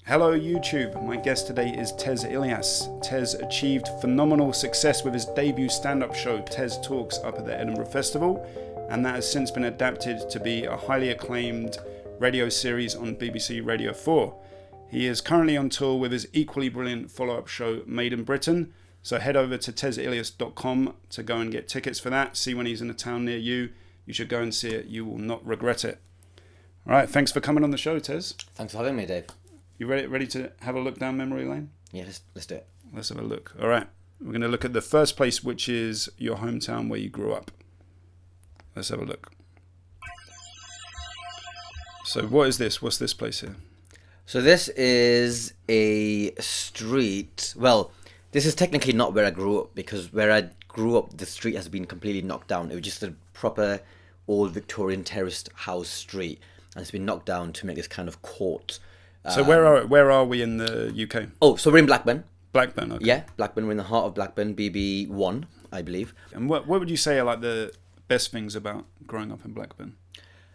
Hello YouTube, my guest today is Tez Ilyas. Tez achieved phenomenal success with his debut stand-up show, Tez Talks, up at the Edinburgh Festival, and that has since been adapted to be a highly acclaimed radio series on BBC Radio 4. He is currently on tour with his equally brilliant follow-up show, Made in Britain, so head over to tezilyas.com to go and get tickets for that, see when he's in a town near you. You should go and see it, you will not regret it. Alright, thanks for coming on the show, Tez. Thanks for having me, Dave. You ready to have a look down memory lane? Yeah, let's do it. Let's have a look. All right. We're going to look at the first place, which is your hometown where you grew up. Let's have a look. So what is this? What's this place here? So this is a street. Well, this is technically not where I grew up, because where I grew up, the street has been completely knocked down. It was just a proper old Victorian terraced house street, and it's been knocked down to make this kind of court. So where are we in the UK? Oh, so we're in Blackburn. Blackburn, okay. Yeah, Blackburn. We're in the heart of Blackburn, BB1, I believe. And what would you say are like the best things about growing up in Blackburn?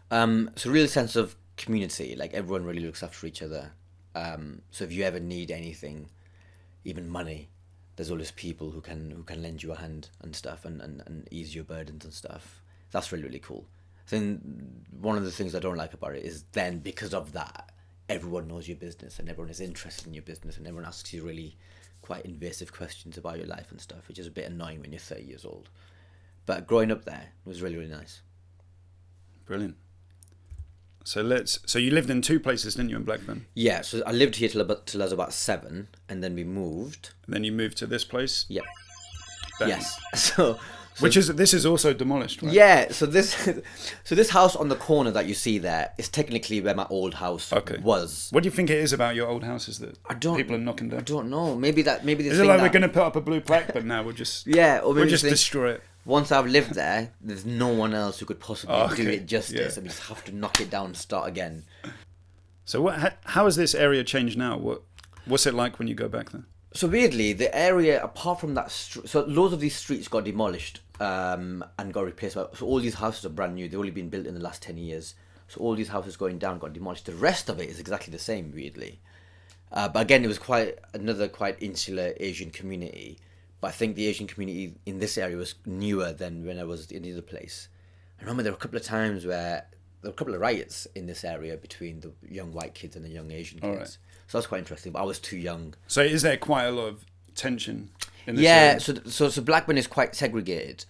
So real sense of community. Like everyone really looks after each other. So if you ever need anything, even money, there's always people who can lend you a hand and stuff, and ease your burdens and stuff. That's really, really cool. I think one of the things I don't like about it is then because of that, everyone knows your business and everyone is interested in your business and everyone asks you really quite invasive questions about your life and stuff, which is a bit annoying when you're 30 years old. But growing up there was really, really nice. Brilliant. So you lived in two places, didn't you, in Blackburn? Yeah, so I lived here till I was about 7, and then we moved. And then you moved to this place? Yeah. Bang. Yes. So this is also demolished, right? Yeah, so this house on the corner that you see there is technically where my old house was. What do you think it is about your old houses that people are knocking down? I don't know. Maybe this is it like we're going to put up a blue plaque, but now we'll just we'll just destroy it. Once I've lived there, there's no one else who could possibly do it justice, and we just have to knock it down and start again. So how has this area changed now? What's it like when you go back there? So weirdly, the area, apart from that, so loads of these streets got demolished and got replaced. So all these houses are brand new. They've only been built in the last 10 years. So all these houses going down got demolished. The rest of it is exactly the same, weirdly. But again, it was another quite insular Asian community. But I think the Asian community in this area was newer than when I was in the other place. I remember there were a couple of times where there were a couple of riots in this area between the young white kids and the young Asian kids. Right. So that's quite interesting, but I was too young. So is there quite a lot of tension in this area? So Blackburn is quite segregated.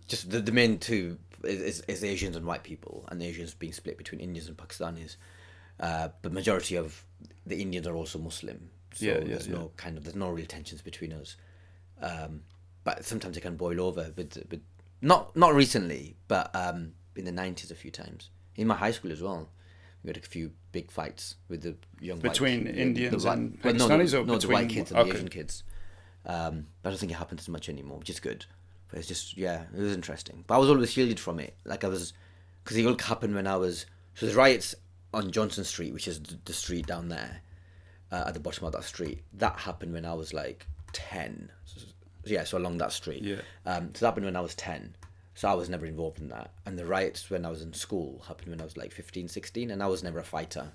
Just the main two is Asians and white people, and the Asians being split between Indians and Pakistanis. But majority of the Indians are also Muslim. So there's no real tensions between us. But sometimes it can boil over. But not recently, but in the 90s a few times. In my high school as well. We had a few big fights with the young between white, Indians and Pakistanis, or between the white kids and the Asian kids. But I don't think it happens as much anymore, which is good. But it's just it was interesting. But I was always shielded from it. Like because it all happened when I was. So there's riots on Johnson Street, which is the street down there, at the bottom of that street. That happened when I was like 10. So along that street. Yeah. So that happened when I was 10. So I was never involved in that. And the riots when I was in school happened when I was like 15, 16, and I was never a fighter.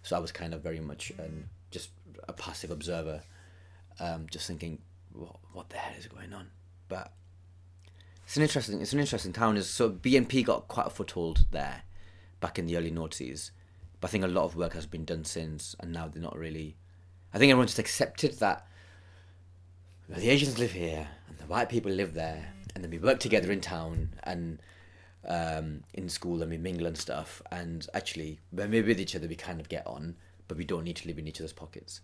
So I was kind of very much just a passive observer, just thinking, what the hell is going on? But it's an interesting town. So BNP got quite a foothold there back in the early noughties. But I think a lot of work has been done since, and now they're not really... I think everyone just accepted that the Asians live here, and the white people live there, and then we work together in town and in school, and we mingle and stuff. And actually, when we're with each other, we kind of get on, but we don't need to live in each other's pockets.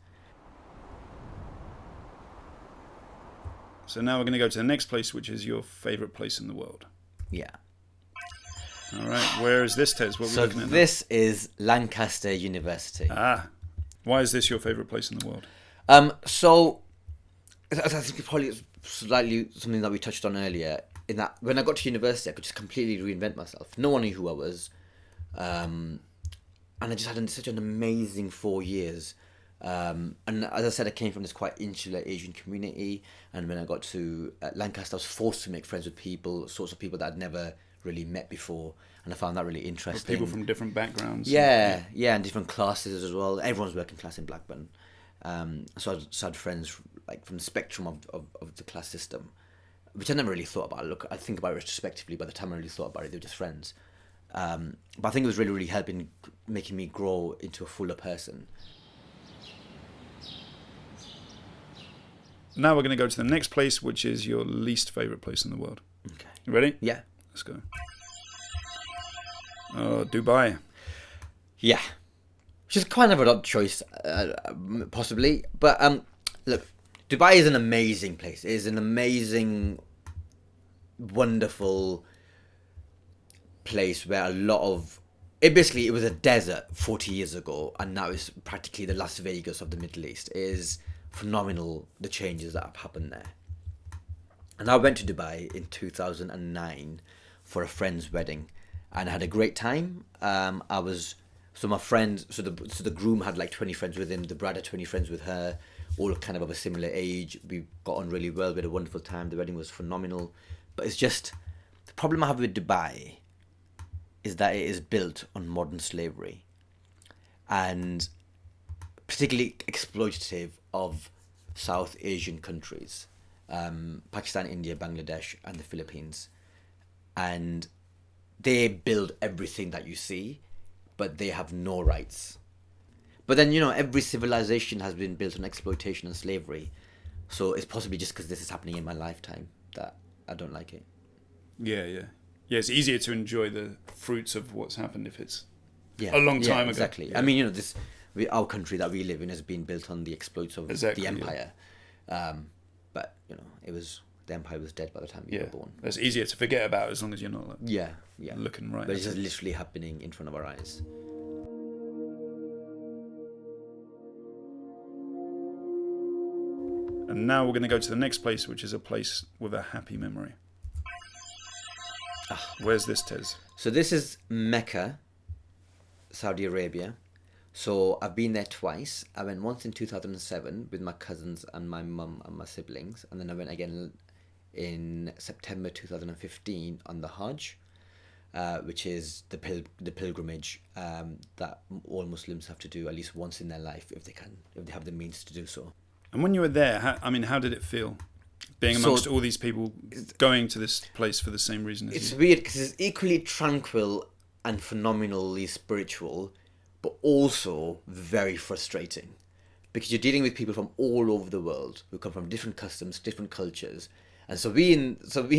So now we're going to go to the next place, which is your favourite place in the world. Yeah. All right. Where is this, Tez? What are we looking at now? This is Lancaster University. Why is this your favourite place in the world? So I think probably it's slightly something that we touched on earlier, in that when I got to university I could just completely reinvent myself. No one knew who I was, and I just had such an amazing 4 years, and as I said, I came from this quite insular Asian community, and when I got to Lancaster I was forced to make friends with sorts of people that I'd never really met before, and I found that really interesting. People from different backgrounds. Yeah, and different classes as well. Everyone's working class in Blackburn. So I had friends like from the spectrum of the class system, which I never really thought about. Look, I think about it retrospectively. By the time I really thought about it, they were just friends. But I think it was really, really helping, making me grow into a fuller person. Now we're going to go to the next place, which is your least favourite place in the world. Okay. You ready? Yeah. Let's go. Oh, Dubai. Yeah. Which is kind of an odd choice, possibly. But look, Dubai is an amazing place. It is an amazing, wonderful place where a lot of... It was a desert 40 years ago, and now it's practically the Las Vegas of the Middle East. It is phenomenal, the changes that have happened there. And I went to Dubai in 2009 for a friend's wedding, and I had a great time. My friends, so the groom had like 20 friends with him, the bride had 20 friends with her, all kind of a similar age. We got on really well, we had a wonderful time, the wedding was phenomenal. But it's just, the problem I have with Dubai is that it is built on modern slavery, and particularly exploitative of South Asian countries, Pakistan, India, Bangladesh, and the Philippines. And they build everything that you see, but they have no rights. But then, every civilization has been built on exploitation and slavery. So it's possibly just because this is happening in my lifetime that I don't like it. Yeah. Yeah, it's easier to enjoy the fruits of what's happened if it's a long time ago. Exactly. Yeah. I mean, our country that we live in has been built on the exploits of the empire. Yeah. But, the empire was dead by the time you were born. It's easier to forget about as long as you're not looking right. But it's just literally happening in front of our eyes. And now we're going to go to the next place, which is a place with a happy memory. Where's this, Tez? So this is Mecca, Saudi Arabia. So I've been there twice. I went once in 2007 with my cousins and my mum and my siblings. And then I went again in September 2015 on the Hajj, which is the pilgrimage that all Muslims have to do at least once in their life if they have the means to do so. And when you were there, how did it feel? Being amongst all these people going to this place for the same reason as you? It's weird because it's equally tranquil and phenomenally spiritual, but also very frustrating. Because you're dealing with people from all over the world who come from different customs, different cultures. And so we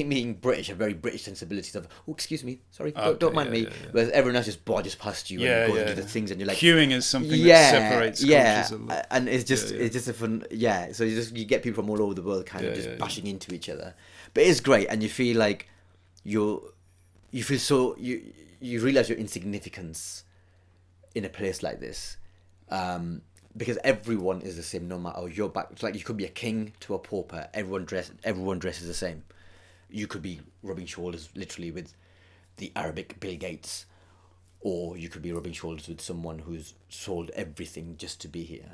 being British have very British sensibilities of, oh, excuse me, sorry, don't mind me. Whereas everyone else just barges past you and goes and do the things, and you're like... Queuing is something that separates cultures a lot. And it's just a fun... Yeah, so you get people from all over the world kind of just bashing into each other. But it's great, and you feel like you realise your insignificance in a place like this. Because everyone is the same, no matter your back. It's like you could be a king to a pauper. Everyone dresses the same. You could be rubbing shoulders literally with the Arabic Bill Gates, or you could be rubbing shoulders with someone who's sold everything just to be here.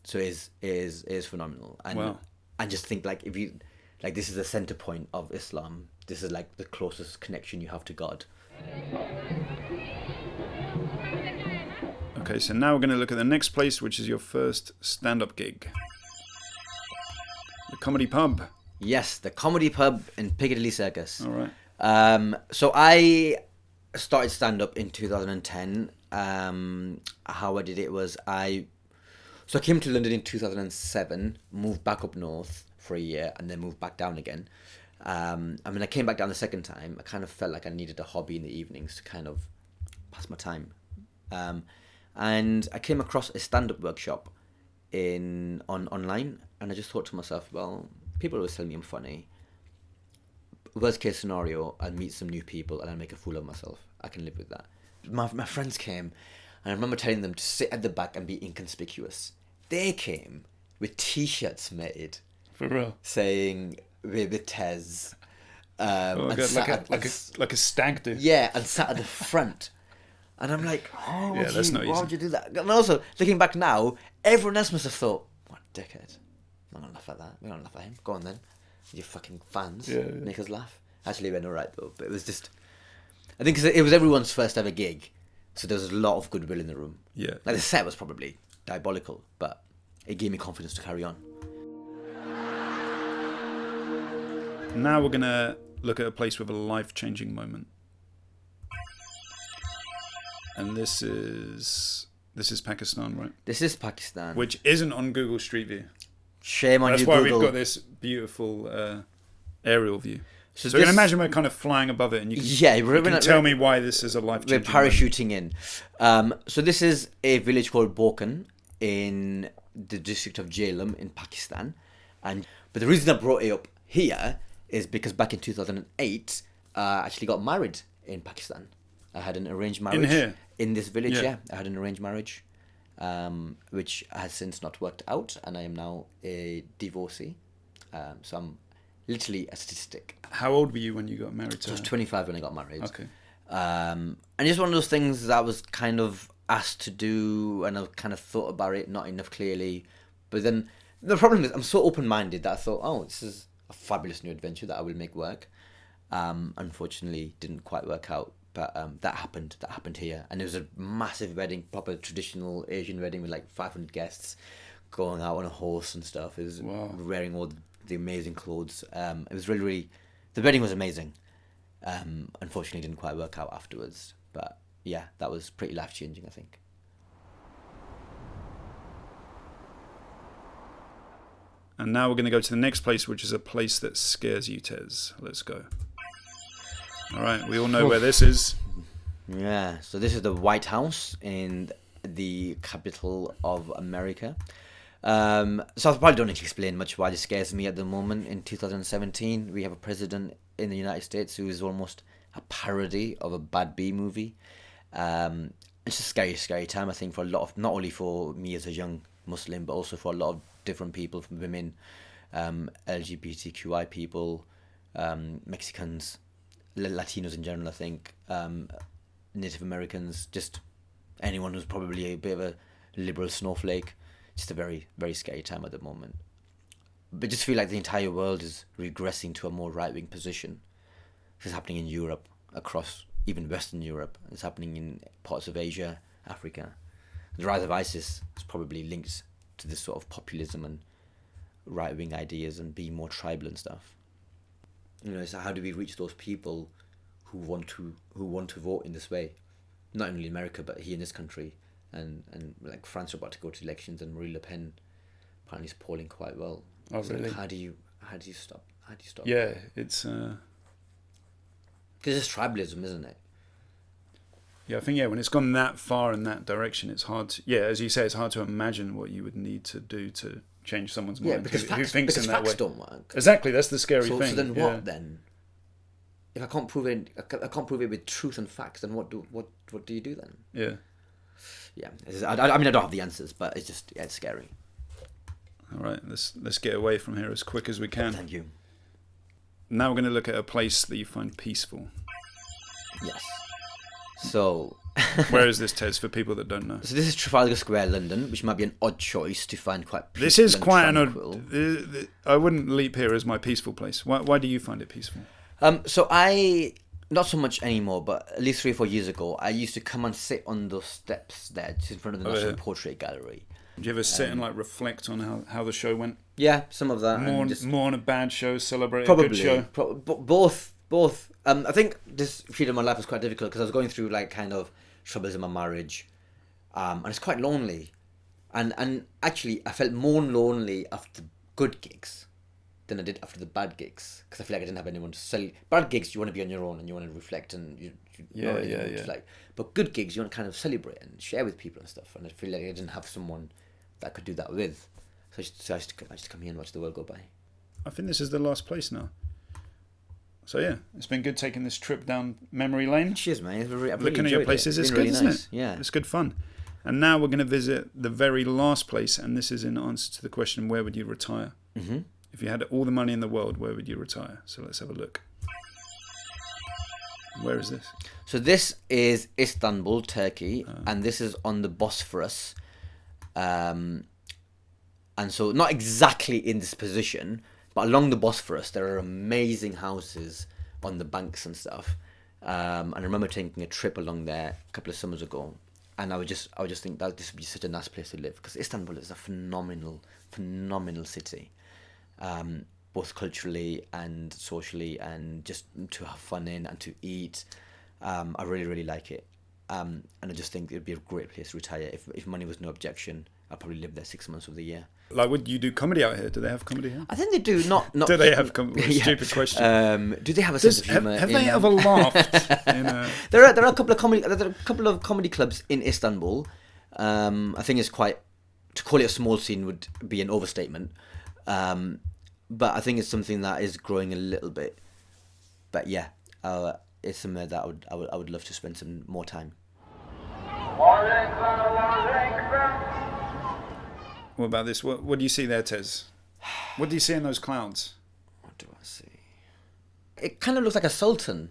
So it is phenomenal. And wow. And just think like this is the center point of Islam. This is like the closest connection you have to God. Okay, so now we're going to look at the next place, which is your first stand-up gig. The Comedy Pub. Yes, the Comedy Pub in Piccadilly Circus. All right. So I started stand-up in 2010. How I did it was I came to London in 2007, moved back up north for a year, and then moved back down again. I came back down the second time. I kind of felt like I needed a hobby in the evenings to kind of pass my time. And I came across a stand-up workshop online, and I just thought to myself, well, people always tell me I'm funny. Worst case scenario, I'll meet some new people and I'll make a fool of myself. I can live with that. My friends came, and I remember telling them to sit at the back and be inconspicuous. They came with T-shirts made. For real? Saying, with Tez. Like a stag do. Yeah, and sat at the front. And I'm like, why would you do that? And also, looking back now, everyone else must have thought, what a dickhead. I'm not going to laugh at that. We're not going to laugh at him. Go on then. You fucking fans. Make us laugh. Actually went alright though, but it was just, I think 'cause it was everyone's first ever gig, so there was a lot of goodwill in the room. Yeah. Like the set was probably diabolical, but it gave me confidence to carry on. Now we're gonna look at a place with a life-changing moment, and this is Pakistan, right? This is Pakistan. Which isn't on Google Street View. Shame on That's you, why Google. we've got this beautiful aerial view. So So you can imagine we're kind of flying above it, and you can tell me why this is a life-changing We're parachuting in. So this is a village called Bokan in the district of Jhelum in Pakistan. But the reason I brought it up here is because back in 2008, I actually got married in Pakistan. I had an arranged marriage. In here? In this village, Yeah. yeah. I had an arranged marriage, which has since not worked out, and I am now a divorcee. So I'm literally a statistic. How old were you when you got married to So I was her? 25 when I got married. Okay. And it's one of those things that I was kind of asked to do, and I kind of thought about it not enough clearly. But then the problem is I'm so open-minded that I thought, oh, this is a fabulous new adventure that I will make work. Unfortunately, didn't quite work out. But that happened here. And it was a massive wedding, proper traditional Asian wedding with like 500 guests going out on a horse and stuff. It was wearing all the amazing clothes. It was really, really, the wedding was amazing. Unfortunately, didn't quite work out afterwards. But yeah, that was pretty life-changing, I think. And now we're going to go to the next place, which is a place that scares you, Tez. Let's go. All right, we all know where this is. Yeah, so this is the White House in the capital of America. So I probably don't need to explain much why this scares me at the moment. In 2017, we have a president in the United States who is almost a parody of a bad B movie. It's a scary, scary time, I think, for a lot of, not only for me as a young Muslim, but also for a lot of different people, from women, LGBTQI people, Mexicans, Latinos in general, I think, Native Americans, just anyone who's probably a bit of a liberal snowflake. Just a very, very scary time at the moment. But just feel like the entire world is regressing to a more right-wing position. This is happening in Europe, across even Western Europe. It's happening in parts of Asia, Africa. The rise of ISIS is probably linked to this sort of populism and right-wing ideas and being more tribal and stuff. You know, so how do we reach those people who want to vote in this way? Not only in America, but here in this country. And like France are about to go to elections, and Marine Le Pen apparently is polling quite well. Oh, so really? How do you stop? Yeah, it's... Because it's tribalism, isn't it? Yeah, I think, when it's gone that far in that direction, it's hard to... Yeah, as you say, it's hard to imagine what you would need to do to change someone's mind. Yeah, because who thinks in that way. facts don't work. Exactly, that's the scary thing. So then what then? If I can't prove it, with truth and facts, then what do you do then? Yeah. Yeah, I mean, I don't have the answers, but it's just, it's scary. All right, let's get away from here as quick as we can. Thank you. Now we're going to look at a place that you find peaceful. Yes. So... Where is this, Tez, for people that don't know? So this is Trafalgar Square, London, which might be an odd choice to find quite peaceful. This is and quite tranquil. an odd... I wouldn't leap here as my peaceful place. Why do you find it peaceful? So I... Not so much anymore, but at least 3 or 4 years ago, I used to come and sit on those steps there, just in front of the National Portrait Gallery. Did you ever sit and reflect on how the show went? Yeah, some of that. More on a bad show, celebrate a good show? Both. I think this period of my life was quite difficult because I was going through kind of troubles in my marriage, and it's quite lonely. And actually, I felt more lonely after good gigs than I did after the bad gigs, because I feel like I didn't have anyone to sell. Bad gigs, you want to be on your own and you want to reflect and you but good gigs, you want to kind of celebrate and share with people and stuff. And I feel like I didn't have someone that I could do that with, so I used to come here and watch the world go by. I think this is the last place now. So yeah, it's been good taking this trip down memory lane. Cheers, man. I've really Looking at your places, it's good, really isn't nice. it? Yeah, it's good fun. And now we're going to visit the very last place, and this is in answer to the question, where would you retire? Mm-hmm. If you had all the money in the world, where would you retire? So let's have a look. Where is this? So this is Istanbul, Turkey, and this is on the Bosphorus. And so not exactly in this position, but along the Bosphorus, there are amazing houses on the banks and stuff. And I remember taking a trip along there a couple of summers ago, and I would just think that this would be such a nice place to live, because Istanbul is a phenomenal city, both culturally and socially, and just to have fun in and to eat. I really like it, and I just think it'd be a great place to retire. If money was no objection, I'd probably live there 6 months of the year. Like, would you do comedy out here? Do they have comedy here? I think they do. Not. Do they have comedy? Yeah. Stupid question. Do they have a sense of humour? Have they ever laughed? There are a couple of comedy clubs in Istanbul. I think it's quite, to call it a small scene would be an overstatement. But I think it's something that is growing a little bit. But yeah, it's somewhere that I would love to spend some more time. What about this? What do you see there, Tez? What do you see in those clouds? What do I see? It kind of looks like a sultan.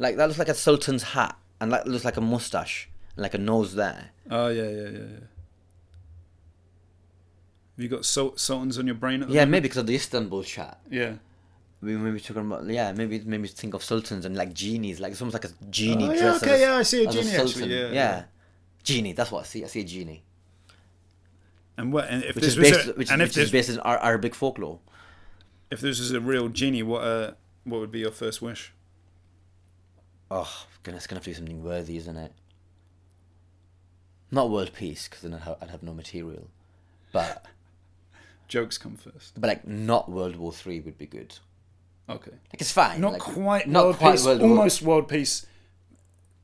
Like, that looks like a sultan's hat, and that looks like a mustache, and like a nose there. Oh, yeah. Have you got sultans on your brain at the moment? moment? Maybe because of the Istanbul chat. Yeah. We maybe talking about, maybe made me think of sultans and like genies, like it's almost like a genie dress. Okay, I see a genie actually. Yeah. Genie. That's what I see. I see a genie. And what? And if which this is based in Arabic folklore. If this is a real genie, what would be your first wish? Oh goodness, it's gonna have to be something worthy, isn't it? Not world peace, because then I'd have no material. But jokes come first. But like, not World War III would be good. Okay. Like, it's fine. Not like, quite not world quite peace. World War. Almost world peace.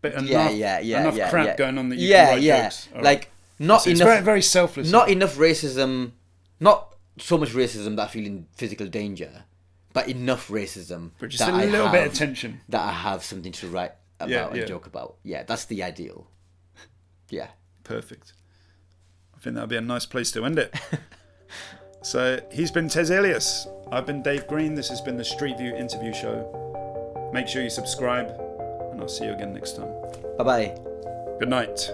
But enough crap going on that you can write jokes. Right. Like, not enough. It's very, very selfless. Not enough racism. Not so much racism that I feel in physical danger, but enough racism but just a little bit of tension that I have something to write about and joke about. Yeah, that's the ideal. Yeah. Perfect. I think that'd be a nice place to end it. So he's been Tez Ilyas. I've been Dave Green. This has been the Street View Interview Show. Make sure you subscribe, and I'll see you again next time. Bye-bye. Good night.